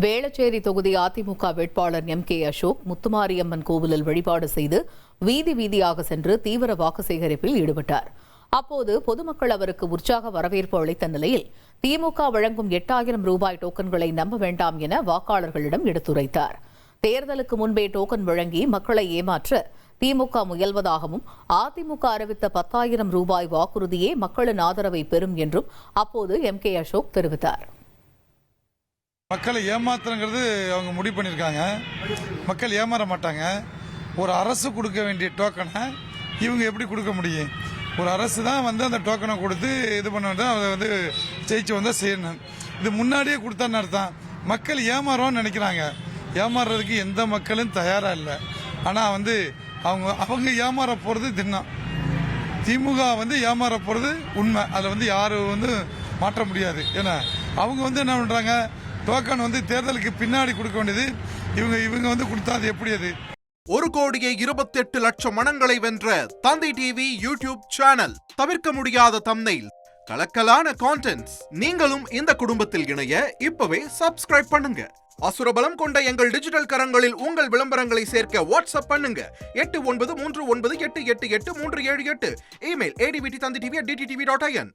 வேளச்சேரி தொகுதி அதிமுக வேட்பாளர் M. K. Ashok Muthumariamman கோவிலில் வழிபாடு செய்து வீதி வீதியாக சென்று தீவிர வாக்கு சேகரிப்பில் ஈடுபட்டார். அப்போது பொதுமக்கள் அவருக்கு உற்சாக வரவேற்பு அளித்த நிலையில் திமுக வழங்கும் 8000 ரூபாய் டோக்கன்களை நம்ப வேண்டாம் என வாக்காளர்களிடம் எடுத்துரைத்தார். தேர்தலுக்கு முன்பே டோக்கன் வழங்கி மக்களை ஏமாற்ற திமுக முயல்வதாகவும் அதிமுக அறிவித்த 10,000 ரூபாய் வாக்குறுதியே மக்களின் ஆதரவை பெறும் என்றும் அப்போது எம். கே. அசோக் தெரிவித்தார். மக்களை ஏமாத்துறங்கிறது அவங்க முடிவு பண்ணியிருக்காங்க. மக்கள் ஏமாற மாட்டாங்க. ஒரு அரசு கொடுக்க வேண்டிய டோக்கனை இவங்க எப்படி கொடுக்க முடியும்? ஒரு அரசு தான் அந்த டோக்கனை கொடுத்து இது பண்ண வேண்டாம், அதை ஜெயிச்சு வந்தால் செய்யணும். இது முன்னாடியே கொடுத்தான்னு அர்த்தம். மக்கள் ஏமாறோன்னு நினைக்கிறாங்க. ஏமாறுறதுக்கு எந்த மக்களும் தயாராக இல்லை. ஆனால் அவங்க ஏமாற போகிறது தின்னம். திமுக ஏமாற போகிறது உண்மை. அதில் யாரும் மாற்ற முடியாது. ஏன்னா அவங்க என்ன பண்ணுறாங்க, டோக்கன் தேர்தலுக்கு பின்னாடி கொடுக்க வேண்டியது இவங்க கொடுத்தா அது எப்படி? அது 1,28,00,000 மனங்களை வென்ற தந்தி டிவி யூடியூப் சேனல். தவிர்க்க முடியாத தம்ப்நெயில், கலக்கலான கான்டென்ட்ஸ். நீங்களும் இந்த குடும்பத்தில் இணைய இப்பவே சப்ஸ்கிரைப் பண்ணுங்க. அசுரபலம் கொண்ட எங்கள் டிஜிட்டல் கரங்களில் உங்கள் விளம்பரங்களை சேர்க்க வாட்ஸ்அப் பண்ணுங்க. 8939888378. Email advtthanditv@dttv.in.